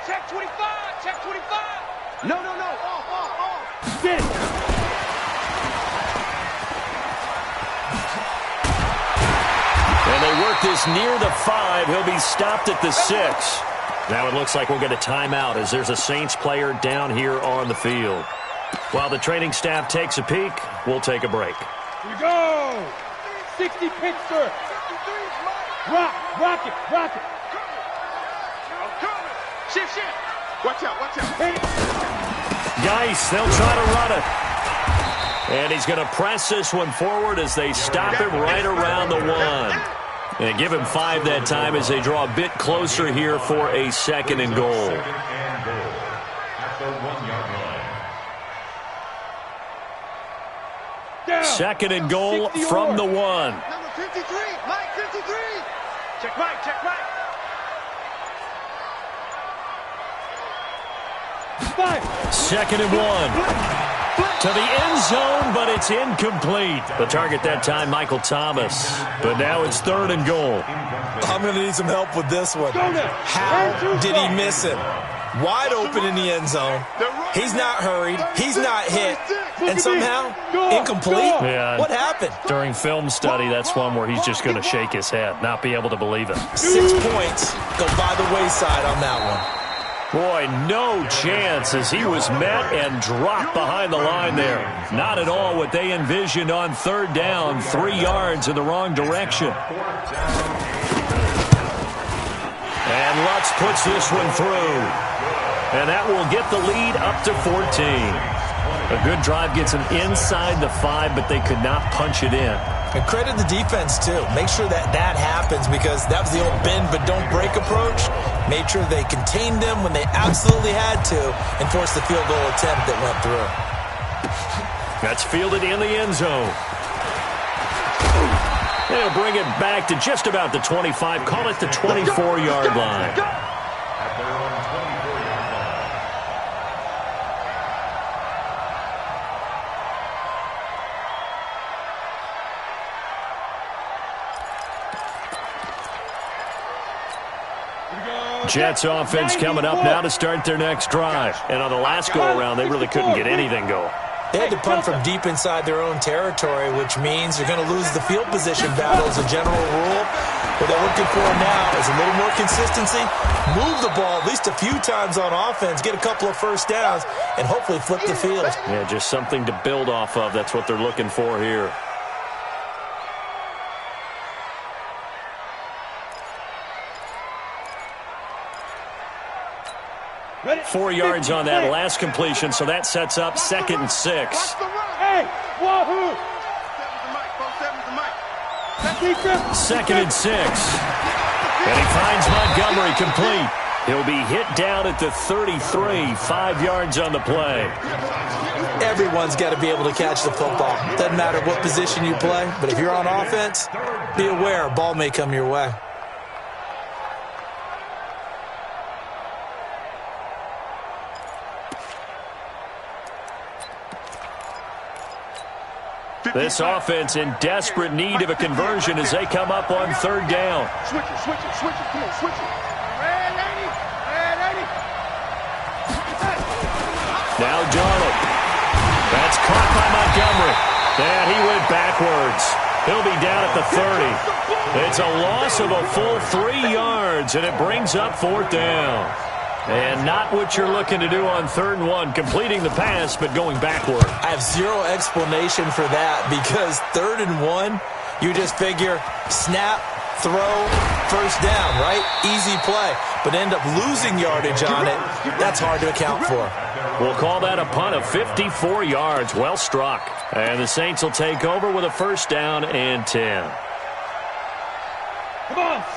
[SPEAKER 8] check 25, check 25. No. Off.
[SPEAKER 5] Get it.
[SPEAKER 4] And they work this near the 5. He'll be stopped at the 6. Now it looks like we'll get a timeout as there's a Saints player down here on the field. While the training staff takes a peek, we'll take a break.
[SPEAKER 5] Here we go. 60 pitch, sir. Rock it.
[SPEAKER 8] Shift. Watch out.
[SPEAKER 4] Geis, they'll try to run it. And he's going to press this one forward as they stop him right around the 1. And give him 5 that time as they draw a bit closer here for a 2nd and goal.
[SPEAKER 7] At the 1-yard line.
[SPEAKER 4] 2nd and goal from the 1.
[SPEAKER 8] Number 53, Mike 53. Check Mike.
[SPEAKER 4] 2nd and 1. To the end zone, but it's incomplete. The target that time, Michael Thomas. But now it's 3rd and goal.
[SPEAKER 6] I'm going to need some help with this one. How did he miss him? Wide open in the end zone. He's not hurried. He's not hit. And somehow, incomplete?
[SPEAKER 4] Yeah.
[SPEAKER 6] What happened?
[SPEAKER 4] During film study, that's one where he's just going to shake his head, not be able to believe it.
[SPEAKER 6] 6 points go by the wayside on that one.
[SPEAKER 4] Boy, no chance as he was met and dropped behind the line there. Not at all what they envisioned on 3rd down, 3 yards in the wrong direction. And. And Lutz puts this one through. And that will get the lead up to 14. A good drive gets them inside the 5, but they could not punch it in.
[SPEAKER 6] And credit the defense, too. Make sure that happens, because that was the old bend but don't break approach. Made sure they contained them when they absolutely had to and forced the field goal attempt that went through.
[SPEAKER 4] That's fielded in the end zone. They'll bring it back to just about the 25. Call it the 24-yard line.
[SPEAKER 7] At their own 24-yard line.
[SPEAKER 4] Jets offense coming up now to start their next drive. And on the last go-around, they really couldn't get anything going.
[SPEAKER 6] They had to punt from deep inside their own territory, which means they're going to lose the field position battle as a general rule. What they're looking for now is a little more consistency, move the ball at least a few times on offense, get a couple of first downs, and hopefully flip the field.
[SPEAKER 4] Yeah, just something to build off of. That's what they're looking for here.
[SPEAKER 5] Ready?
[SPEAKER 4] 4 yards on that last completion, so that sets up 2nd and 6.
[SPEAKER 5] Hey, wahoo!
[SPEAKER 4] 2nd and 6. And he finds Montgomery complete. He'll be hit down at the 33, 5 yards on the play.
[SPEAKER 6] Everyone's got to be able to catch the football. Doesn't matter what position you play, but if you're on offense, be aware a ball may come your way.
[SPEAKER 4] This offense in desperate need of a conversion as they come up on 3rd down.
[SPEAKER 8] Switch it, switch it, switch it. Come on, switch it. Red lady, red lady.
[SPEAKER 4] Now Donald. That's caught by Montgomery. And he went backwards. He'll be down at the 30. It's a loss of a full 3 yards, and it brings up 4th down. And not what you're looking to do on 3rd and 1, completing the pass, but going backward.
[SPEAKER 6] I have zero explanation for that, because 3rd and 1, you just figure snap, throw, first down, right? Easy play. But end up losing yardage on it. That's hard to account for.
[SPEAKER 4] We'll call that a punt of 54 yards. Well struck. And the Saints will take over with a 1st down and 10.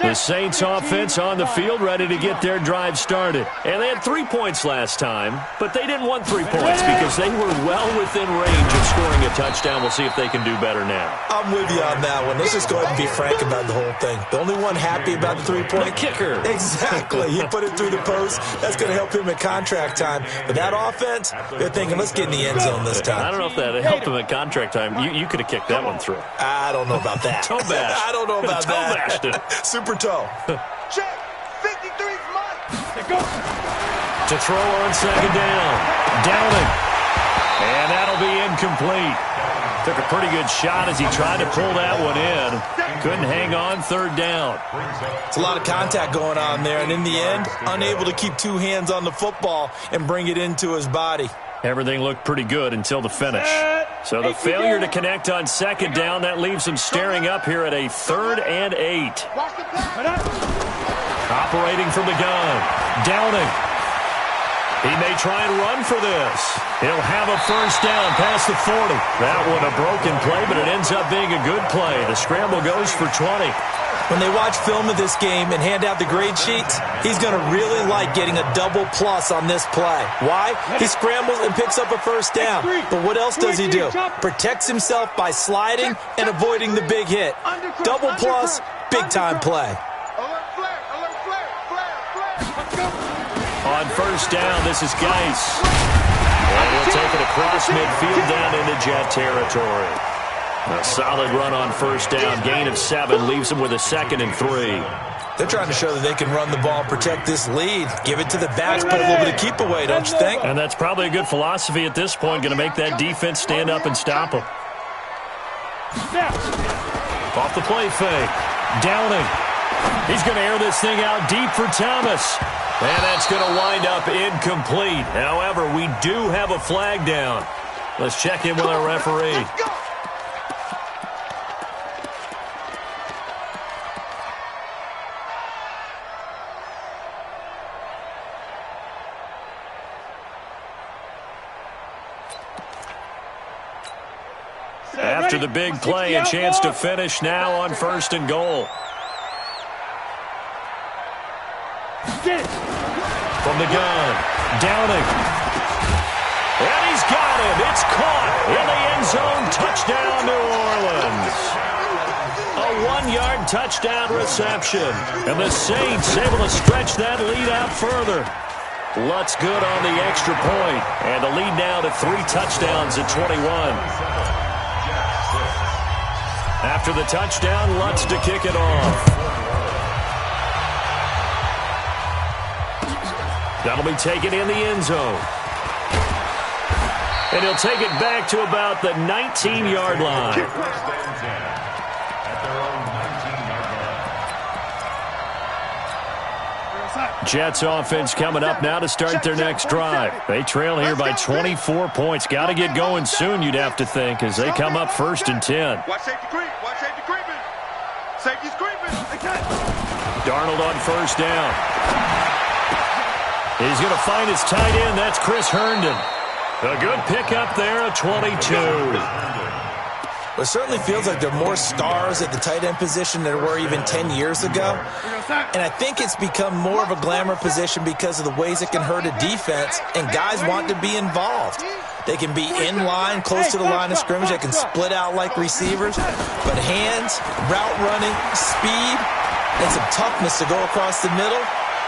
[SPEAKER 4] The Saints offense on the field, ready to get their drive started. And they had 3 points last time, but they didn't want 3 points because they were well within range of scoring a touchdown. We'll see if they can do better now.
[SPEAKER 6] I'm with you on that one. Let's just go ahead and be frank about the whole thing. The only one happy about the 3-point
[SPEAKER 4] kicker.
[SPEAKER 6] Exactly. He put it through the post. That's going to help him at contract time. But that offense, they're thinking, let's get in the end zone this time.
[SPEAKER 4] I don't know if that helped him at contract time. You could have kicked that one through.
[SPEAKER 6] I don't know about that.
[SPEAKER 4] Toe bash.
[SPEAKER 6] I don't know about
[SPEAKER 4] toe
[SPEAKER 6] that.
[SPEAKER 4] Bashed it.
[SPEAKER 6] Super toe.
[SPEAKER 8] Check. 53's mine.
[SPEAKER 5] Go.
[SPEAKER 4] To throw on 2nd down. Downing. And that'll be incomplete. Took a pretty good shot as he tried to pull that one in. Couldn't hang on 3rd down.
[SPEAKER 6] It's a lot of contact going on there, and in the end, unable to keep 2 hands on the football and bring it into his body.
[SPEAKER 4] Everything looked pretty good until the finish. So the failure to connect on 2nd down, that leaves him staring up here at a 3rd and 8. Operating from the gun. Downing. He may try and run for this. He'll have a 1st down past the 40. That one a broken play, but it ends up being a good play. The scramble goes for 20.
[SPEAKER 6] When they watch film of this game and hand out the grade sheets, he's going to really like getting a double plus on this play. Why? He scrambles and picks up a 1st down. But what else does he do? Protects himself by sliding and avoiding the big hit. Double plus, big-time play.
[SPEAKER 8] Alert flare, alert flare, flare.
[SPEAKER 4] On 1st down, this is Geis. And he'll take it across midfield down into Jet territory. A solid run on 1st down. Gain of 7 leaves them with a 2nd and 3.
[SPEAKER 6] They're trying to show that they can run the ball and protect this lead. Give it to the backs, put a little bit of keep away, don't you think?
[SPEAKER 4] And that's probably a good philosophy at this point. Going to make that defense stand up and stop them. Off the play fake. Downing. He's going to air this thing out deep for Thomas. And that's going to wind up incomplete. However, we do have a flag down. Let's check in with our referee. After the big play, a chance to finish now on 1st and goal. From the gun, Downing. And he's got him. It's caught in the end zone. Touchdown, New Orleans. A 1-yard touchdown reception. And the Saints able to stretch that lead out further. Lutz good on the extra point. And the lead now to 3 touchdowns at 21. After the touchdown, Lutz to kick it off. That'll be taken in the end zone. And he'll take it back to about the 19-yard line. Jets offense coming up now to start their next drive. They trail here by 24 points. Got to get going soon, you'd have to think, as they come up 1st and 10.
[SPEAKER 8] Watch safety creep. Watch safety creeping. Safety's creeping.
[SPEAKER 4] Darnold on 1st down. He's going to find his tight end. That's Chris Herndon. A good pickup there, a 22.
[SPEAKER 6] Well, it certainly feels like there are more stars at the tight end position than there were even 10 years ago. And I think it's become more of a glamour position because of the ways it can hurt a defense, and guys want to be involved. They can be in line, close to the line of scrimmage. They can split out like receivers. But hands, route running, speed, and some toughness to go across the middle,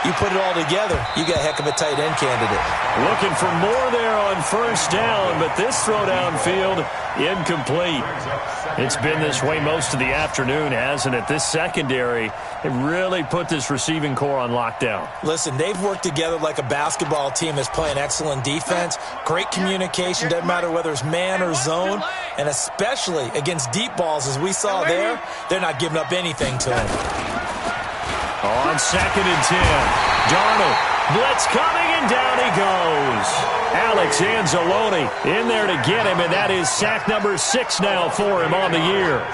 [SPEAKER 6] you put it all together, you got a heck of a tight end candidate.
[SPEAKER 4] Looking for more there on 1st down, but this throw downfield, incomplete. It's been this way most of the afternoon, hasn't it? This secondary, it really put this receiving core on lockdown.
[SPEAKER 6] Listen, they've worked together like a basketball team that's playing excellent defense. Great communication, doesn't matter whether it's man or zone, and especially against deep balls, as we saw there, they're not giving up anything to them.
[SPEAKER 4] On 2nd and 10, Darnold, blitz coming, and down he goes. Alex Anzalone in there to get him, and that is sack number 6 now for him on the year.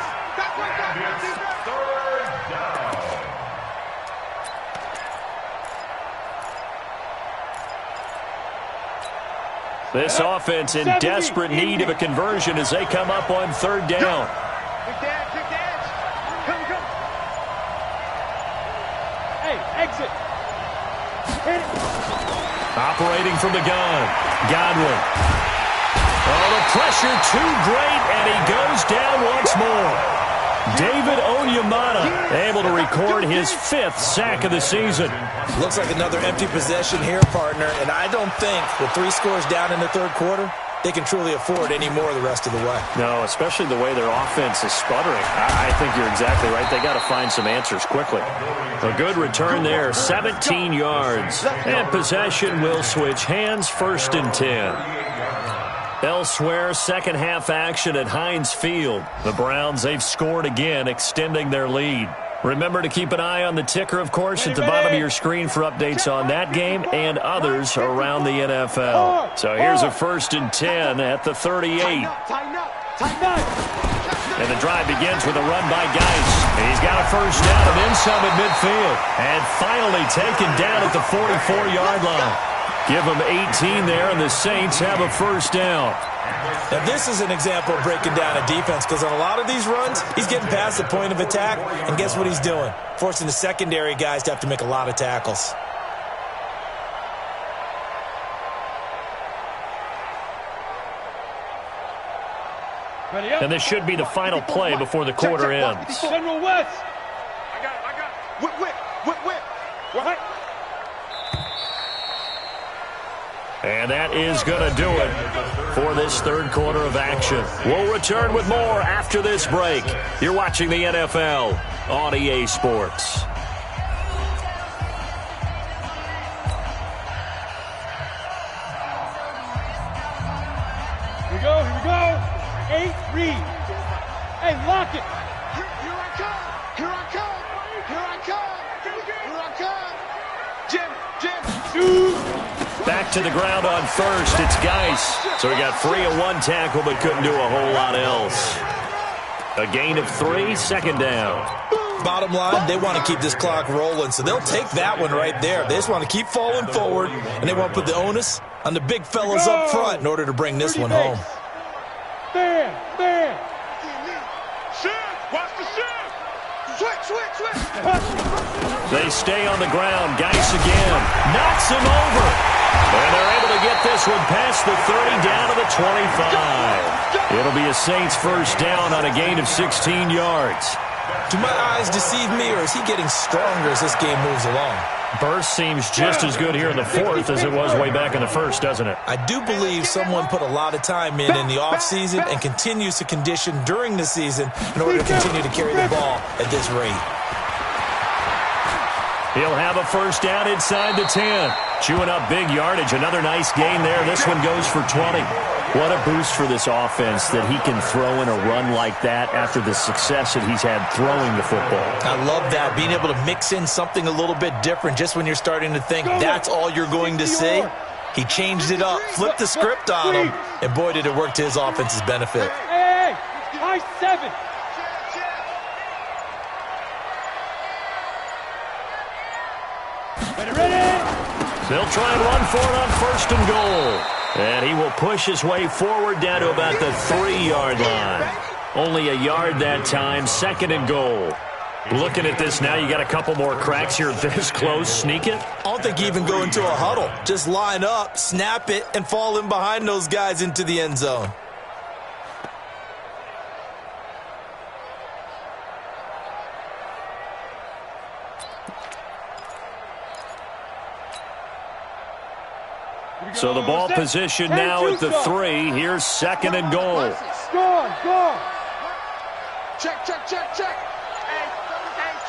[SPEAKER 4] This offense in desperate need of a conversion as they come up on 3rd down.
[SPEAKER 5] Exit. Hit it.
[SPEAKER 4] Operating from the gun, Godwin. Oh, the pressure too great, and he goes down once more. David Onyemata able to record his 5th sack of the season.
[SPEAKER 6] Looks like another empty possession here, partner, and I don't think with 3 scores down in the 3rd quarter, they can truly afford any more the rest of the way.
[SPEAKER 4] No, especially the way their offense is sputtering. I think you're exactly right. They got to find some answers quickly. A good return there, 17 yards. And possession will switch hands, 1st and 10. Elsewhere, second half action at Heinz Field. The Browns, they've scored again, extending their lead. Remember to keep an eye on the ticker, of course, at the bottom of your screen for updates on that game and others around the NFL. So here's a 1st and 10 at the 38. And the drive begins with a run by Geis. He's got a 1st down and then some at midfield. And finally taken down at the 44-yard line. Give them 18 there, and the Saints have a 1st down.
[SPEAKER 6] Now, this is an example of breaking down a defense, because on a lot of these runs, he's getting past the point of attack, and guess what he's doing? Forcing the secondary guys to have to make a lot of tackles.
[SPEAKER 4] And this should be the final play before the quarter ends.
[SPEAKER 5] General West.
[SPEAKER 8] I got it. Whip. Right.
[SPEAKER 4] And that is going to do it for this 3rd quarter of action. We'll return with more after this break. You're watching the NFL on EA Sports.
[SPEAKER 5] Here we go. 8, read. Hey, lock it.
[SPEAKER 8] Here I come. Jim.
[SPEAKER 5] Shoot.
[SPEAKER 4] Back to the ground on 1st. It's Geis. So he got free of 1 tackle but couldn't do a whole lot else. A gain of 3, 2nd down.
[SPEAKER 6] Bottom line, they want to keep this clock rolling, so they'll take that one right there. They just want to keep falling forward, and they want to put the onus on the big fellas up front in order to bring this one home.
[SPEAKER 5] Bam.
[SPEAKER 4] They stay on the ground. Geis again. Knocks him over. And they're able to get this one past the 30 down to the 25. It'll be a Saints first down on a gain of 16 yards.
[SPEAKER 6] Do my eyes deceive me, or is he getting stronger as this game moves along?
[SPEAKER 4] Burst seems just as good here in the fourth as it was way back in the first, doesn't it?
[SPEAKER 6] I do believe someone put a lot of time in the offseason and continues to condition during the season in order to continue to carry the ball at this rate.
[SPEAKER 4] He'll have a first down inside the 10. Chewing up big yardage. Another nice gain there. This one goes for 20. What a boost for this offense that he can throw in a run like that after the success that he's had throwing the football.
[SPEAKER 6] I love that, being able to mix in something a little bit different just when you're starting to think that's all you're going to see. He changed it up, flipped the script on him, and boy, did it work to his offense's benefit.
[SPEAKER 5] Hey, high 7. Ready?
[SPEAKER 4] They'll try and run for it on first and goal. And he will push his way forward down to about the 3-yard line. Only a yard that time, second and goal. Looking at this now, you got a couple more cracks here this close. Sneak it?
[SPEAKER 6] I don't think you even go into a huddle. Just line up, snap it, and fall in behind those guys into the end zone.
[SPEAKER 4] So the ball position now at the 3. Here's second and goal.
[SPEAKER 5] Go.
[SPEAKER 8] Check. Hey,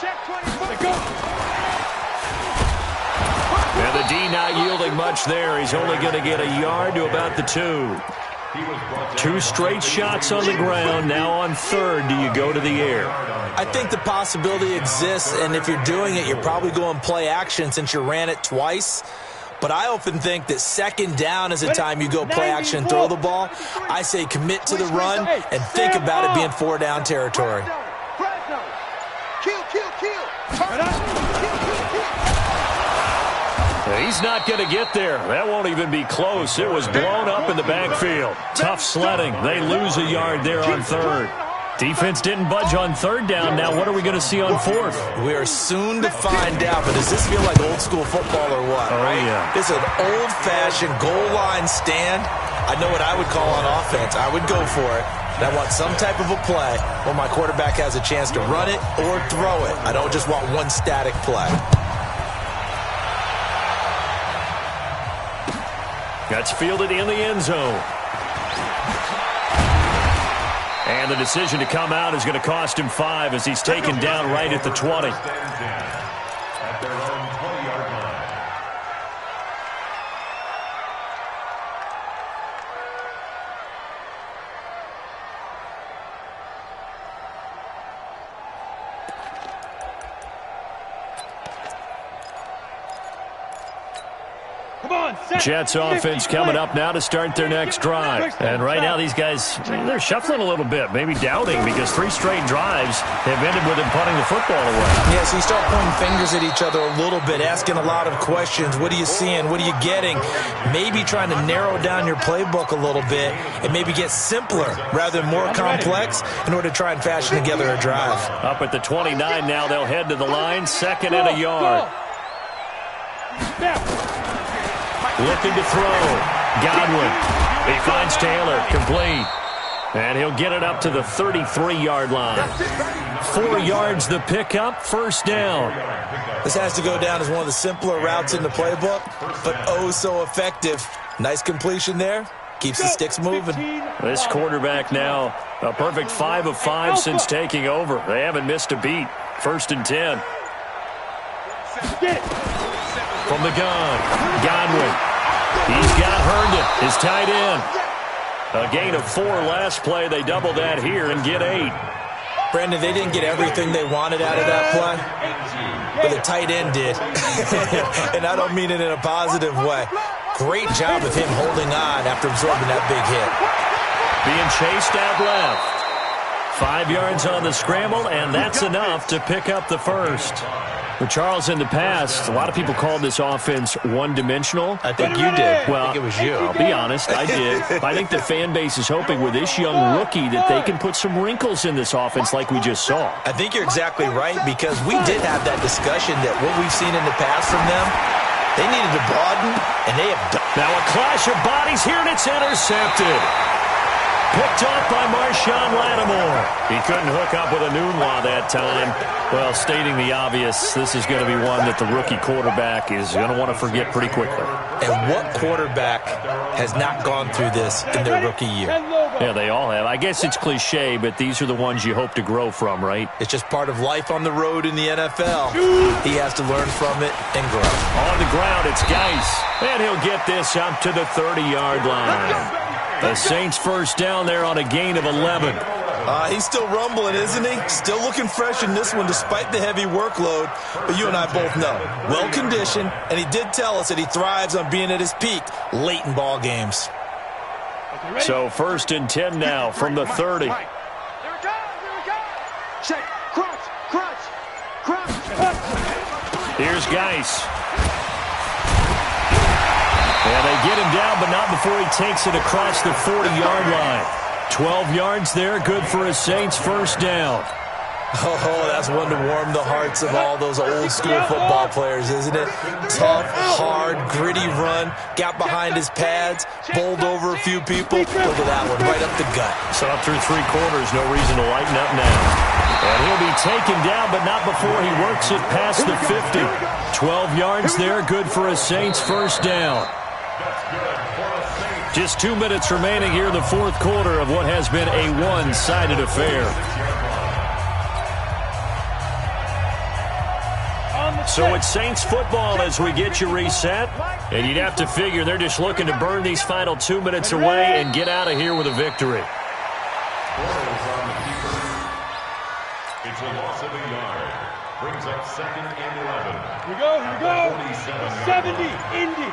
[SPEAKER 8] check 20.
[SPEAKER 4] And the D not yielding much there. He's only going to get a yard to about the 2. 2 straight shots on the ground. Now on third, do you go to the air?
[SPEAKER 6] I think the possibility exists, and if you're doing it, you're probably going play action since you ran it twice. But I often think that second down is the time you go play action and throw the ball. I say commit to the run and think about it being 4-down territory.
[SPEAKER 4] He's not going to get there. That won't even be close. It was blown up in the backfield. Tough sledding. They lose a yard there on third. Defense didn't budge on third down. Now what are we going to see on fourth?
[SPEAKER 6] We are soon to find out, but does this feel like old school football or what?
[SPEAKER 4] Oh, yeah.
[SPEAKER 6] It's an old-fashioned goal line stand. I know what I would call on offense. I would go for it. And I want some type of a play where my quarterback has a chance to run it or throw it. I don't just want one static play.
[SPEAKER 4] That's fielded in the end zone. And the decision to come out is going to cost him 5 as he's taken down right at the 20.
[SPEAKER 7] At their own 20-yard line.
[SPEAKER 4] Jets offense coming up now to start their next drive. And right now these guys, they're shuffling a little bit, maybe doubting, because 3 straight drives have ended with him punting the football away.
[SPEAKER 6] Yeah, so you start pointing fingers at each other a little bit, asking a lot of questions. What are you seeing? What are you getting? Maybe trying to narrow down your playbook a little bit and maybe get simpler rather than more complex in order to try and fashion together a drive.
[SPEAKER 4] Up at the 29 now, they'll head to the line, second and a yard. Looking to throw. Godwin. He finds Taylor. Complete. And he'll get it up to the 33-yard line. 4 yards the pickup. First down.
[SPEAKER 6] This has to go down as one of the simpler routes in the playbook, but oh so effective. Nice completion there. Keeps the sticks moving.
[SPEAKER 4] This quarterback now a perfect 5 of 5 since taking over. They haven't missed a beat. First and 10. From the gun, Godwin. He's got Herndon, his tight end. A gain of 4 last play. They double that here and get 8.
[SPEAKER 6] Brandon, they didn't get everything they wanted out of that play, but the tight end did. And I don't mean it in a positive way. Great job of him holding on after absorbing that big hit.
[SPEAKER 4] Being chased out left. 5 yards on the scramble, and that's enough to pick up the first. Well, Charles, in the past, a lot of people called this offense one-dimensional.
[SPEAKER 6] I think you did.
[SPEAKER 4] Well,
[SPEAKER 6] I think it was you.
[SPEAKER 4] I'll be honest, I did. I think the fan base is hoping with this young rookie that they can put some wrinkles in this offense like we just saw.
[SPEAKER 6] I think you're exactly right, because we did have that discussion that what we've seen in the past from them, they needed to broaden, and they have done.
[SPEAKER 4] Now a clash of bodies here, and it's intercepted. Picked off by Marshawn Lattimore. He couldn't hook up with a Nunwa that time. Well, stating the obvious, this is going to be one that the rookie quarterback is going to want to forget pretty quickly.
[SPEAKER 6] And what quarterback has not gone through this in their rookie year?
[SPEAKER 4] Yeah, they all have. I guess it's cliche, but these are the ones you hope to grow from, right?
[SPEAKER 6] It's just part of life on the road in the NFL. He has to learn from it and grow.
[SPEAKER 4] On the ground, it's Geis. And he'll get this up to the 30-yard line. The Saints first down there on a gain of 11.
[SPEAKER 6] He's still rumbling, isn't he? Still looking fresh in this one despite the heavy workload. But you and I both know, well-conditioned, and he did tell us that he thrives on being at his peak late in ball games.
[SPEAKER 4] So 1st and 10 now from the 30.
[SPEAKER 8] Here we go, here we go. Check, crunch, crunch, crunch, crunch.
[SPEAKER 4] Here's Geis. And they get him down, but not before he takes it across the 40-yard line. 12 yards there, good for a Saints first down.
[SPEAKER 6] Oh, that's one to warm the hearts of all those old-school football players, isn't it? Tough, hard, gritty run, got behind his pads, bowled over a few people. Look at that one, right up the gut.
[SPEAKER 4] So up through 3 quarters, no reason to lighten up now. And he'll be taken down, but not before he works it past the 50. 12 yards there, good for a Saints first down. Just 2 minutes remaining here in the 4th quarter of what has been a one-sided affair. So it's Saints football as we get you reset. And you'd have to figure they're just looking to burn these final 2 minutes away and get out of here with a victory.
[SPEAKER 7] It's a loss of a yard. Brings up 2nd and 11.
[SPEAKER 5] Here we go, here we go. 70, Indy.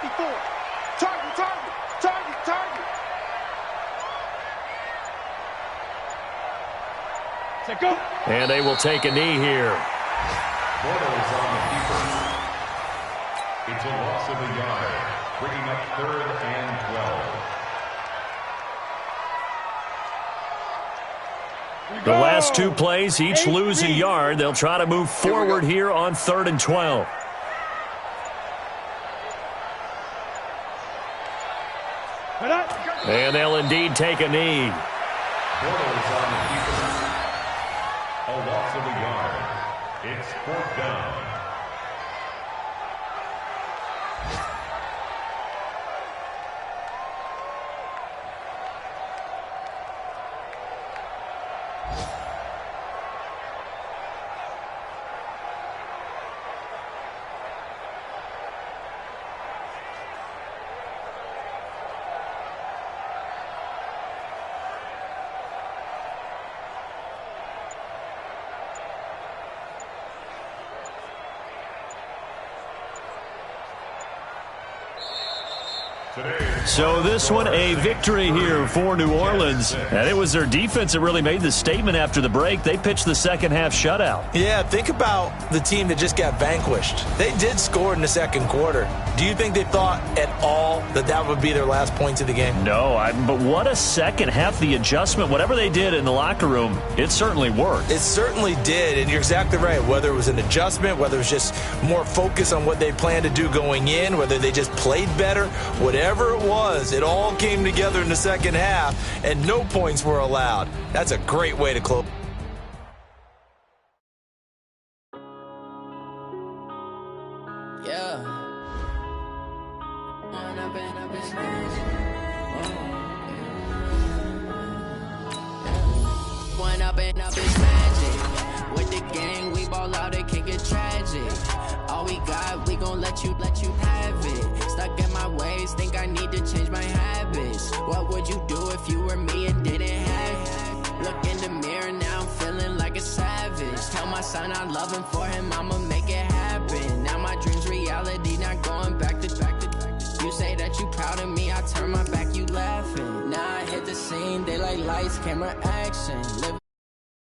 [SPEAKER 5] 54.
[SPEAKER 8] Target, target, target, target.
[SPEAKER 5] Set, go.
[SPEAKER 4] And they will take a knee here.
[SPEAKER 7] Bortles on the keeper. It's a loss of a yard. Bringing up 3rd and 12.
[SPEAKER 4] The last 2 plays, each lose a yard. They'll try to move forward here on 3rd and 12. And they'll indeed take a knee.
[SPEAKER 7] Bortles on the keeper. A loss of a yard. It's 4th down.
[SPEAKER 4] So this one, a victory here for New Orleans. And it was their defense that really made the statement after the break. They pitched the second half shutout.
[SPEAKER 6] Yeah, think about the team that just got vanquished. They did score in the 2nd quarter. Do you think they thought at all that that would be their last points of the game?
[SPEAKER 4] No, but what a second half. The adjustment, whatever they did in the locker room, it certainly worked.
[SPEAKER 6] It certainly did, and you're exactly right. Whether it was an adjustment, whether it was just more focus on what they planned to do going in, whether they just played better, whatever it was, it all came together in the second half, and no points were allowed. That's a great way to close.
[SPEAKER 3] Yeah. One up and up is magic. With the gang, we ball out, it can get tragic. All we got, we gon' let you have it. Stuck in my ways, think I need to change my habits. What would you do if you were me and didn't have it? Look in the mirror, now I'm feeling like a savage. Tell my son I love him, for him I'ma make it happen. Now my dream's reality, not going back to. You say that you proud of me, I turn my back, you laughing. Now I hit the scene, they like lights, camera, action. Live